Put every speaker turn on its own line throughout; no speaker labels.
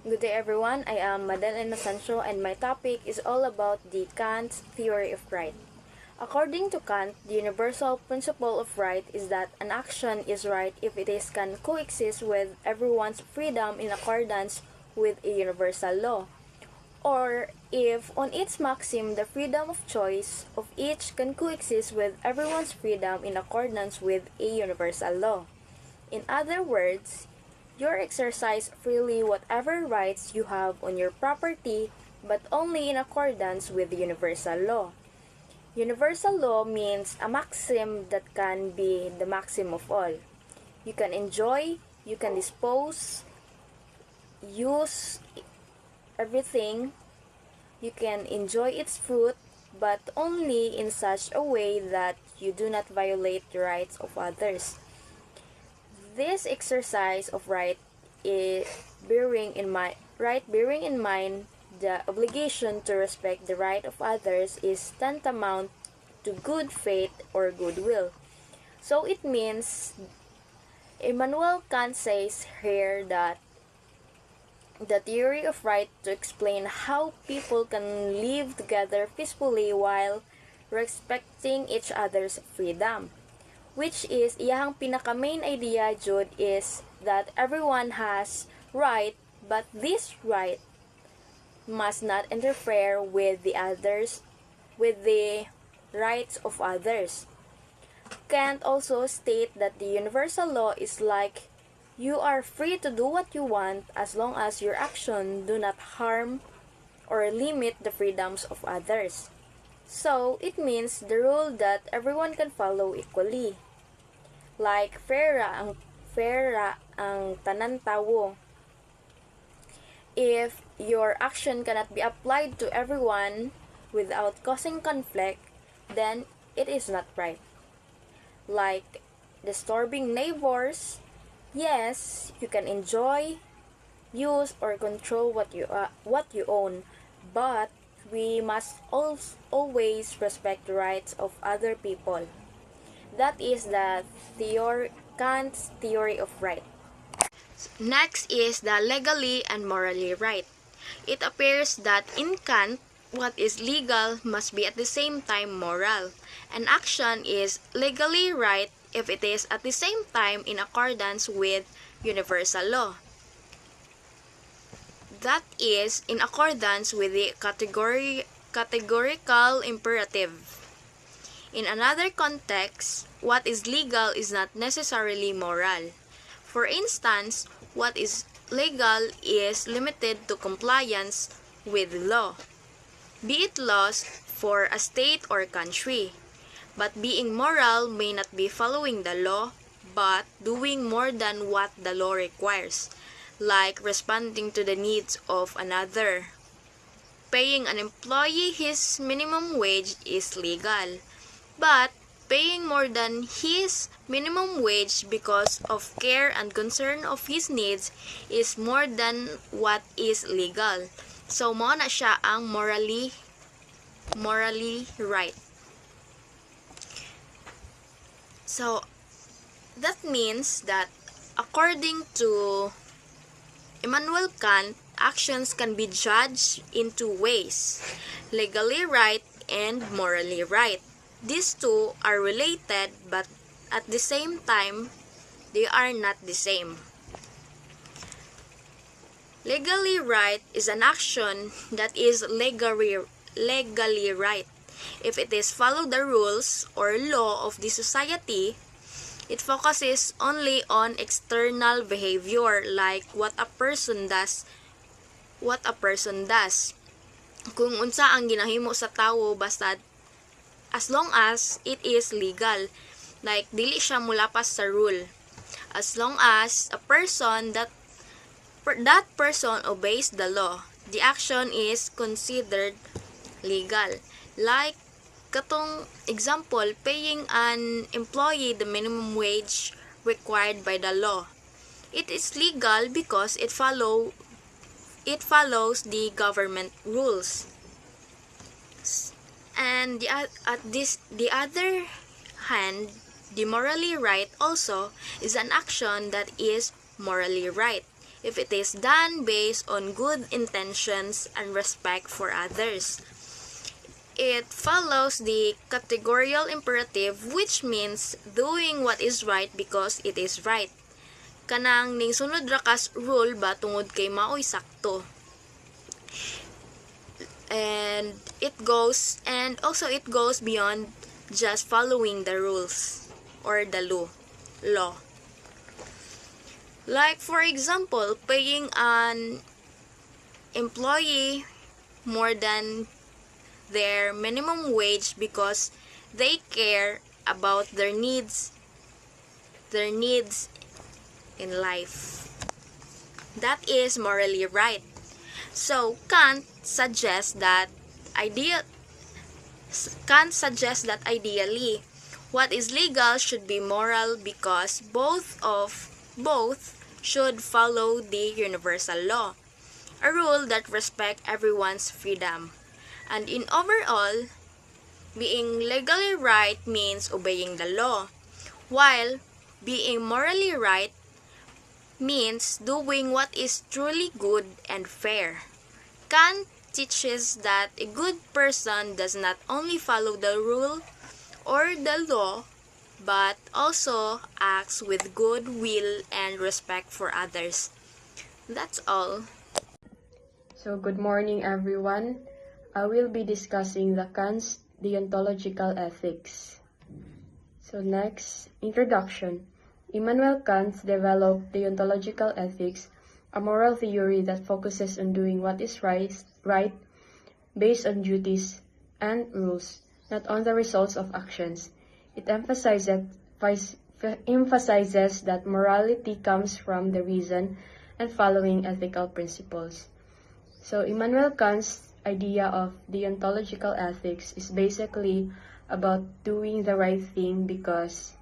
Good day everyone, I am Madeleine Asancio and my topic is all about the Kant's theory of right. According to Kant, the universal principle of right is that an action is right if it can coexist with everyone's freedom in accordance with a universal law, or if on its maxim the freedom of choice of each can coexist with everyone's freedom in accordance with a universal law. In other words, you exercise freely whatever rights you have on your property, but only in accordance with the universal law. Universal law means a maxim that can be the maxim of all. You can enjoy, you can dispose, use everything, you can enjoy its fruit, but only in such a way that you do not violate the rights of others. This exercise of right is bearing in mind the obligation to respect the right of others is tantamount to good faith or goodwill. So it means Immanuel Kant says here that the theory of right to explain how people can live together peacefully while respecting each other's freedom. Which is, iyahang pinaka-main idea, Jude, is that everyone has right, but this right must not interfere with the rights of others. Kant also state that the universal law is like, you are free to do what you want as long as your action do not harm or limit the freedoms of others. So, it means the rule that everyone can follow equally. Like fair ang tanan tawo. If your action cannot be applied to everyone without causing conflict, then it is not right. Like disturbing neighbors, yes, you can enjoy, use, or control what you own, but we must always respect the rights of other people. That is the Kant's theory of right. Next is the legally and morally right. It appears that in Kant, what is legal must be at the same time moral. An action is legally right if it is at the same time in accordance with universal law. That is, in accordance with the categorical imperative. In another context, what is legal is not necessarily moral. For instance, what is legal is limited to compliance with law, be it laws for a state or country. But being moral may not be following the law, but doing more than what the law requires, like responding to the needs of another. Paying an employee his minimum wage is legal. But paying more than his minimum wage because of care and concern of his needs is more than what is legal. So, mo na siya ang morally right. So, that means that according to Immanuel Kant, actions can be judged in two ways, legally right and morally right. These two are related, but at the same time, they are not the same. Legally right is an action that is legally right. If it is follow the rules or law of the society, it focuses only on external behavior like what a person does. Kung unsa ang ginahimo sa tawo basta as long as it is legal, like dili siya mulapas sa rule. As long as a person that person obeys the law, the action is considered legal. Like katong example, paying an employee the minimum wage required by the law. It is legal because it follows the government rules. And the other hand, the morally right also is an action that is morally right. if it is done based on good intentions and respect for others. It follows the categorical imperative, which means doing what is right because it is right. Kanang ning sunod ra kas rule ba tungod kay maoy sakto. And it goes beyond just following the rules or the law. Like for example, paying an employee more than their minimum wage because they care about their needs in life. That is morally right. So Kant suggests that ideally what is legal should be moral because both should follow the universal law, a rule that respects everyone's freedom. And in overall, being legally right means obeying the law, while being morally right means doing what is truly good and fair. Kant teaches that a good person does not only follow the rule or the law, but also acts with goodwill and respect for others. That's all.
So good morning everyone. I will be discussing the Kant's deontological ethics. So next, introduction. Immanuel Kant developed deontological ethics, a moral theory that focuses on doing what is right based on duties and rules, not on the results of actions. It emphasizes that morality comes from the reason and following ethical principles. So Immanuel Kant's idea of deontological ethics is basically about doing the right thing because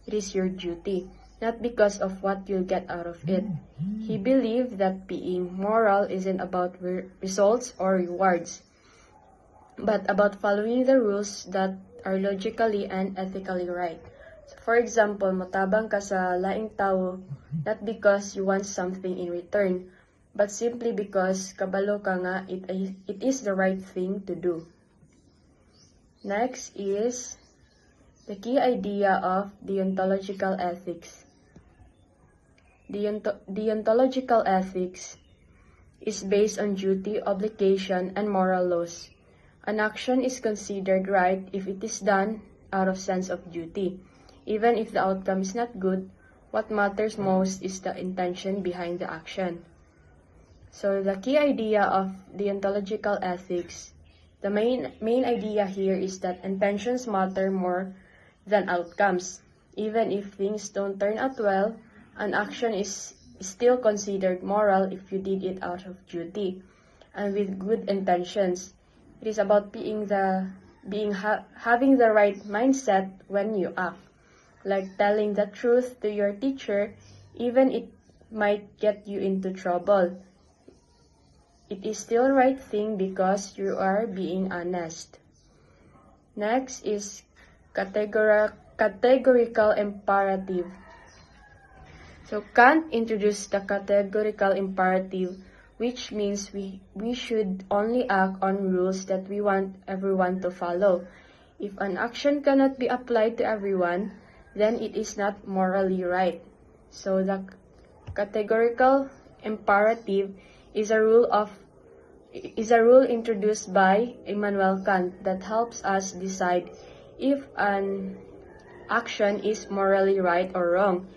it is your duty, not because of what you'll get out of it. He believed that being moral isn't about results or rewards, but about following the rules that are logically and ethically right. So for example, matabang ka sa laing tao, not because you want something in return, but simply because kabalo ka nga it is the right thing to do. Next is the key idea of deontological ethics. Deontological ethics is based on duty, obligation, and moral laws. An action is considered right if it is done out of sense of duty. Even if the outcome is not good, what matters most is the intention behind the action. So the key idea of deontological ethics, the main idea here is that intentions matter more than outcomes. Even if things don't turn out well, an action is still considered moral if you did it out of duty and with good intentions. It is about having the right mindset when you act, like telling the truth to your teacher, even it might get you into trouble. It is still the right thing because you are being honest. Next is categorical imperative. So Kant introduced the categorical imperative, which means we should only act on rules that we want everyone to follow. If an action cannot be applied to everyone, then it is not morally right. So the categorical imperative is a rule introduced by Immanuel Kant that helps us decide if an action is morally right or wrong.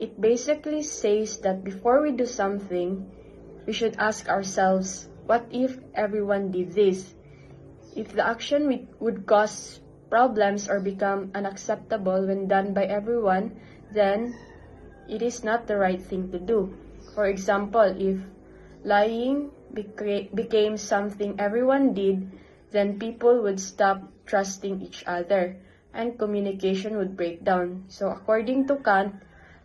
It basically says that before we do something, we should ask ourselves, what if everyone did this? If the action would cause problems or become unacceptable when done by everyone, then it is not the right thing to do. For example, if lying became something everyone did, then people would stop trusting each other and communication would break down. So according to Kant,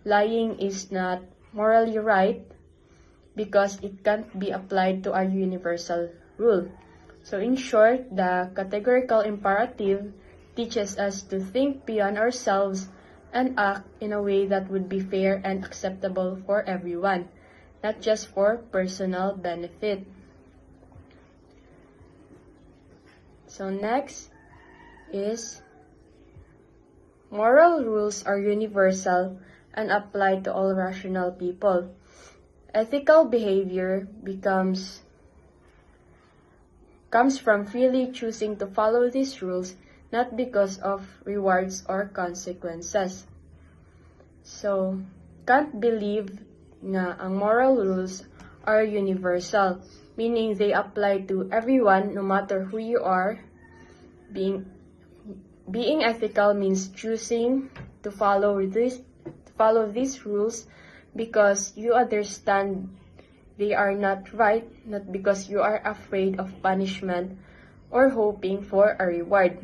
lying is not morally right because it can't be applied to our universal rule. So in short, the categorical imperative teaches us to think beyond ourselves and act in a way that would be fair and acceptable for everyone. not just for personal benefit. So next is moral rules are universal and apply to all rational people. Ethical behavior comes from freely choosing to follow these rules, not because of rewards or consequences. So, Kant believe na ang moral rules are universal, meaning they apply to everyone no matter who you are. Being ethical means choosing to follow these rules because you understand they are not right, not because you are afraid of punishment or hoping for a reward.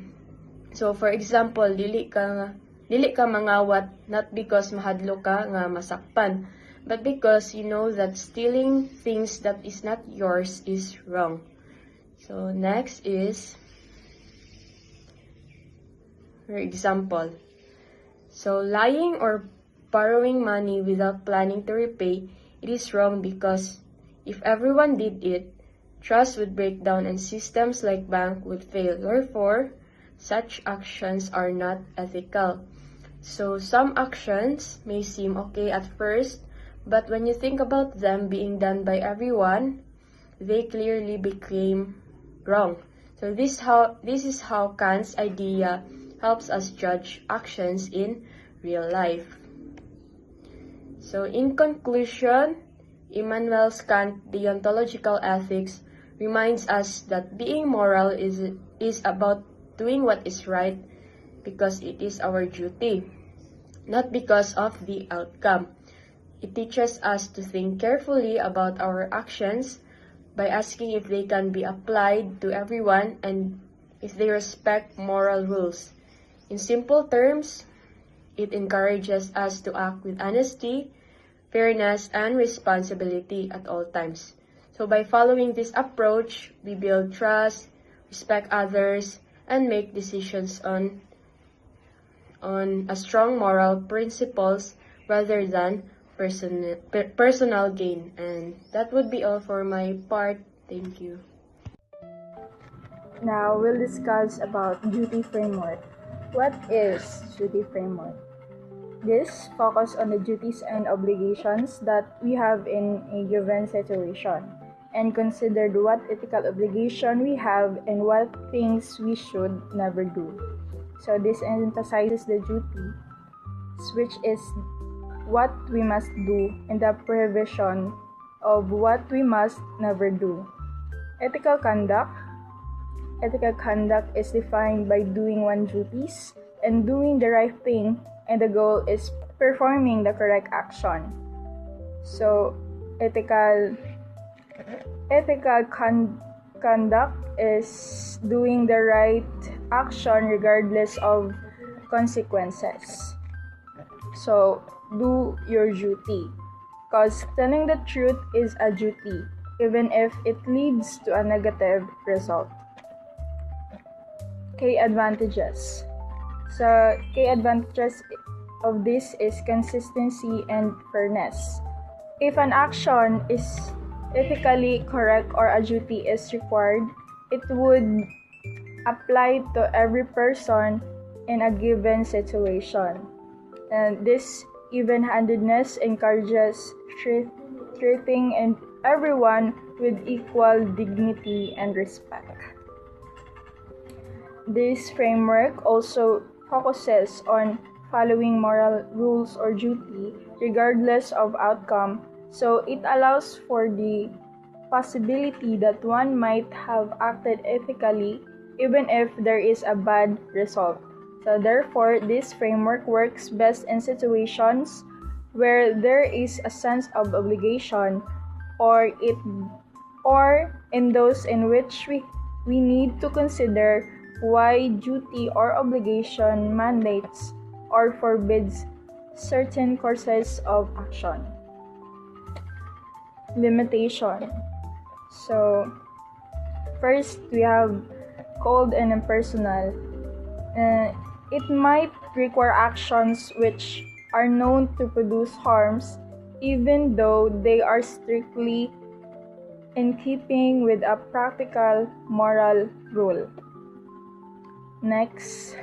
So for example, dili ka mangawat not because mahadlo ka nga masakpan, but because you know that stealing things that is not yours is wrong. So next is, for example, so lying or borrowing money without planning to repay, it is wrong because if everyone did it, trust would break down and systems like bank would fail. Therefore, such actions are not ethical. So some actions may seem okay at first, but when you think about them being done by everyone, they clearly became wrong. So this is how Kant's idea helps us judge actions in real life. So in conclusion, Immanuel Kant's deontological ethics reminds us that being moral is about doing what is right because it is our duty, not because of the outcome. It teaches us to think carefully about our actions by asking if they can be applied to everyone and if they respect moral rules. In simple terms, it encourages us to act with honesty, fairness, and responsibility at all times. So by following this approach, we build trust, respect others, and make decisions on a strong moral principles rather than personal gain. And that would be all for my part. Thank you.
Now we'll discuss about duty framework. What is duty framework? This focuses on the duties and obligations that we have in a given situation and considered what ethical obligation we have and what things we should never do. So this emphasizes the duty, which is what we must do, and the prohibition of what we must never do. Ethical conduct is defined by doing one's duties and doing the right thing, and the goal is performing the correct action. So, ethical conduct is doing the right action regardless of consequences. So, do your duty, because telling the truth is a duty, even if it leads to a negative result. Key advantages. So, key advantages of this is consistency and fairness. If an action is ethically correct or a duty is required, it would apply to every person in a given situation. And this even-handedness encourages treating everyone with equal dignity and respect. This framework also focuses on following moral rules or duty regardless of outcome, so it allows for the possibility that one might have acted ethically even if there is a bad result. So therefore, this framework works best in situations where there is a sense of obligation or in those in which we need to consider why duty or obligation mandates or forbids certain courses of action. Limitation. So, first we have cold and impersonal. It might require actions which are known to produce harms even though they are strictly in keeping with a practical moral rule. Next,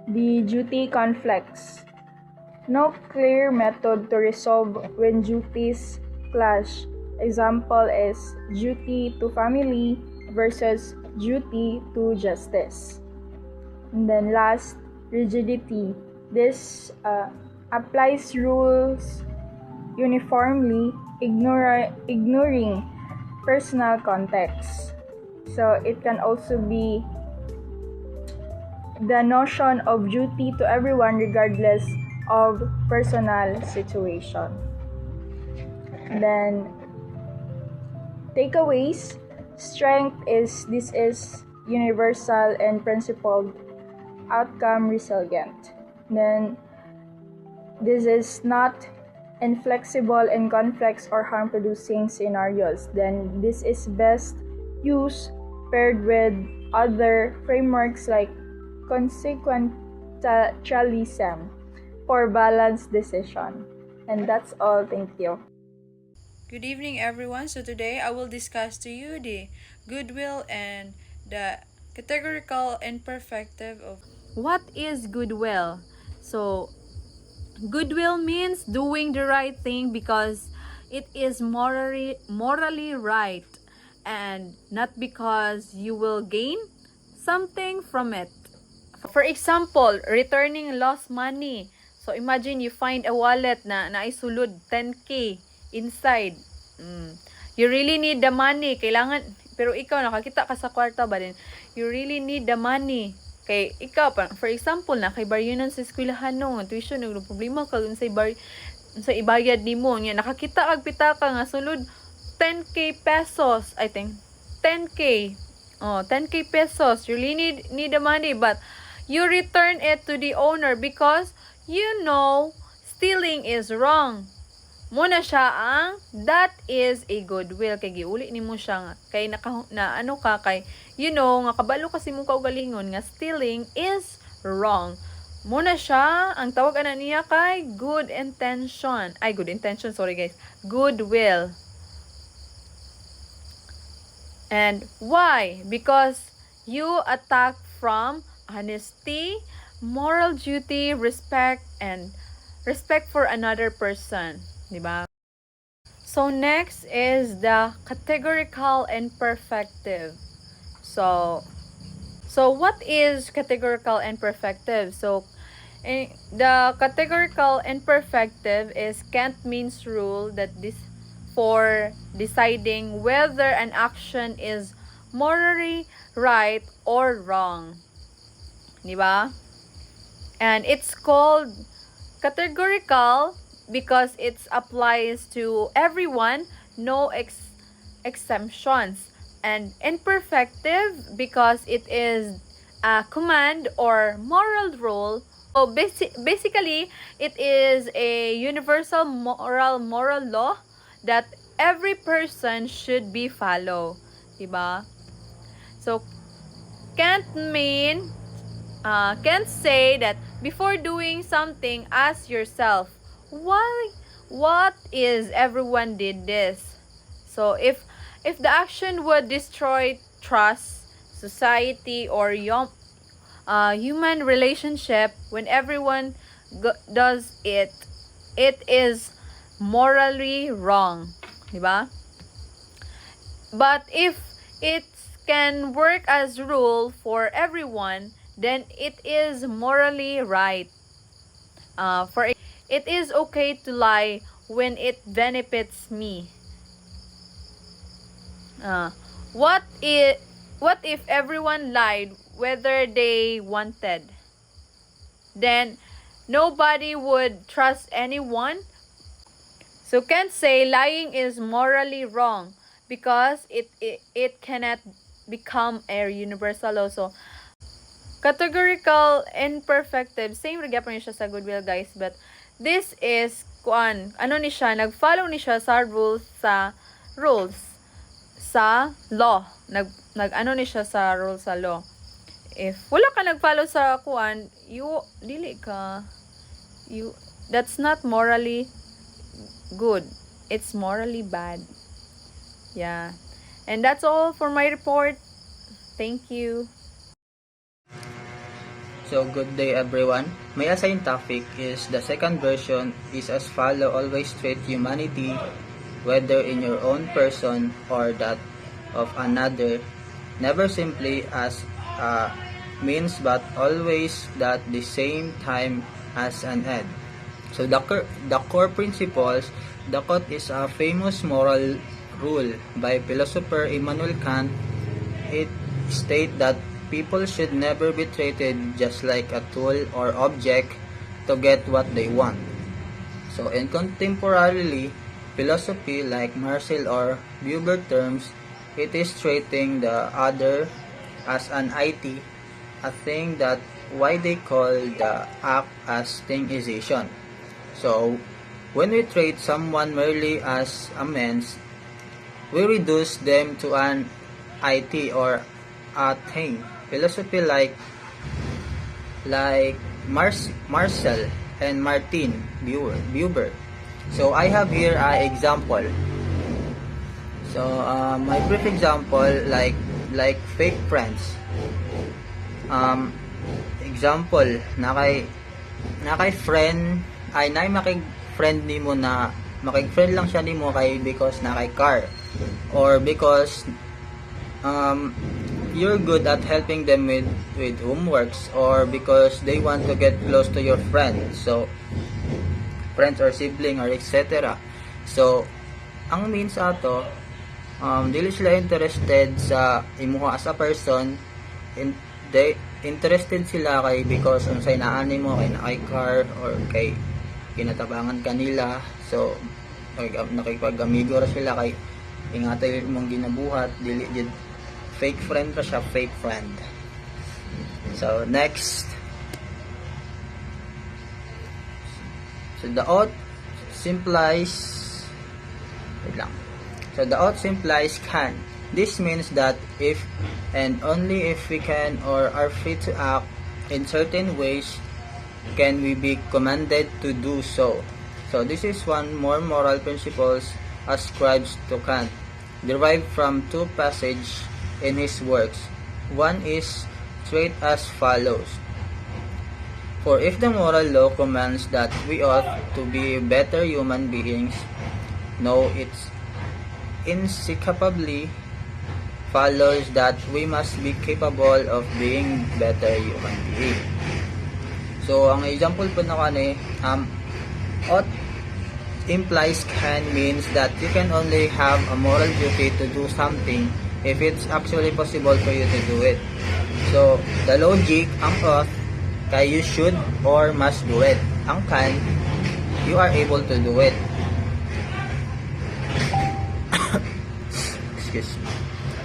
the duty conflicts. No clear method to resolve when duties clash. Example is duty to family versus duty to justice. And then last, rigidity. This applies rules uniformly, ignoring personal context. So it can also be the notion of duty to everyone regardless of personal situation. Then takeaways. Strength is this is universal and principled, outcome resilient. Then this is not inflexible in conflicts or harm producing scenarios. Then this is best used paired with other frameworks like consequentialism for balanced decision. And that's all. Thank you.
Good evening, everyone. So today I will discuss to you the goodwill and the categorical imperfective of
What is goodwill? So, goodwill means doing the right thing because it is morally right and not because you will gain something from it. For example, returning lost money. So, imagine you find a wallet na naisulod 10K inside. You really need the money. Kailangan, pero ikaw nakakita ka sa kwarta ba din? You really need the money. Kay ikaw, for example, na kay baryunan sa eskwelahan no, tuition, nagro problema ka sa ibayad nimo nya nakakita kag pitaka nga sulod 10K pesos, I think 10K. 10K pesos. You really need the money, but you return it to the owner because you know stealing is wrong. Muna siya ang that is a goodwill kay giuli nimo siya nga kay ano ka kay you know nga kabalo kasi mo kaugalingon nga stealing is wrong. Muna siya ang tawag ana niya kay good intention, sorry guys, goodwill. And why? Because you attack from honesty, moral duty, respect for another person. Diba? So next is the categorical imperfective. So what is categorical imperfective? So the categorical imperfective is Kant means rule that this for deciding whether an action is morally right or wrong. Diba? And it's called categorical because it applies to everyone, no exemptions. And imperfective because it is a command or moral rule. So basically, it is a universal moral law that every person should be follow. Diba? So, can't say that before doing something, ask yourself, why? What is everyone did this? So if the action would destroy trust, society, or human relationship, when everyone does it, it is morally wrong, diba? But if it can work as rule for everyone, then it is morally right. It is okay to lie when it benefits me. What if everyone lied whether they wanted? Then nobody would trust anyone. So can't say lying is morally wrong because it cannot become a universal law. So categorical imperfective, same rin gyapon siya sa goodwill guys, but this is nag-follow ni siya sa rules sa law. Nag-ano ni siya sa rules sa law. If wala ka nag-follow sa that's not morally good. It's morally bad. Yeah. And that's all for my report. Thank you.
So good day everyone. My assigned topic is the second version is as follow: always treat humanity, whether in your own person or that of another, never simply as a means but always at the same time as an end. So the core principles, the quote is a famous moral rule by philosopher Immanuel Kant. It states that people should never be treated just like a tool or object to get what they want. So in contemporary philosophy like Marcel or Buber terms, it is treating the other as an IT, a thing that why they call the act as thingization. So when we treat someone merely as a means, we reduce them to an IT or a thing. Philosophy like Marcel and Martin Buber. So I have here an example. So my brief example like fake friends. Example na kay friend ay makig friend nimo na makig friend lang siya nimo kay because na kay car or because you're good at helping them with homeworks or because they want to get close to your friends. So friends or sibling or etc. So ang means ato dili sila interested sa imo as a person, they interested sila kay because unsay naa nimo kay na kay car or kay kinatabangan kanila. So nakikipag-amigo ra sila kay ingatay mong ginabuhat, dili jud fake friend ra siya, fake friend. So next, so the oath implies can. This means that if and only if we can or are free to act in certain ways can we be commanded to do so. So this is one more moral principles ascribed to Kant, derived from two passages in his works. One is straight as follows: for if the moral law commands that we ought to be better human beings, no, it's insecably follows that we must be capable of being better human beings. So ang example po na kani ought implies can means that you can only have a moral duty to do something if it's actually possible for you to do it. So the logic ang ought kay you should or must do it. Ang can, you are able to do it. Excuse me.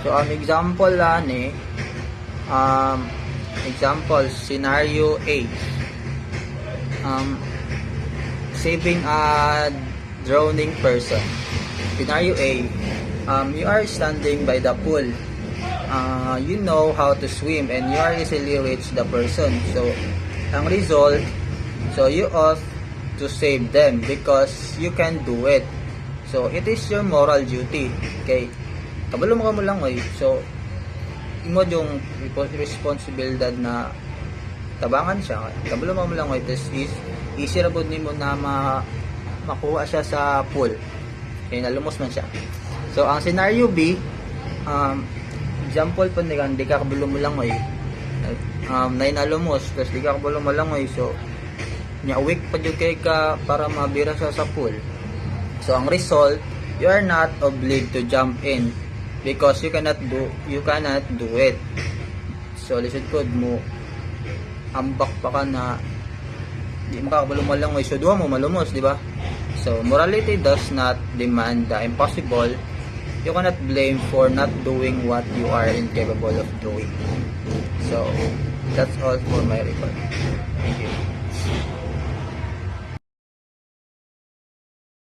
So ang example ni example scenario A, saving a drowning person. Scenario A, you are standing by the pool. You know how to swim and you are easily reach the person. So ang result, so you ought to save them because you can do it. So it is your moral duty. Okay, kabalo mo lang so imo yung responsibilidad na tabangan siya. Kabalo mo lang this is easy ra bod nimo na makuha siya sa pool kay nalumos man siya. So ang scenario B, example po di ka kabalo mo lang nay nalumos tapos di ka kabalo mo lang so nya weak pa jud kay ka para mabira siya sa pool. So ang result, you are not obliged to jump in because you cannot do it. So lisod pod mo ambak pa ka na di makakabalo mo lang so duha mo malumos, di ba? So morality does not demand the impossible. You cannot blame for not doing what you are incapable of doing. So that's all for my report. Thank you.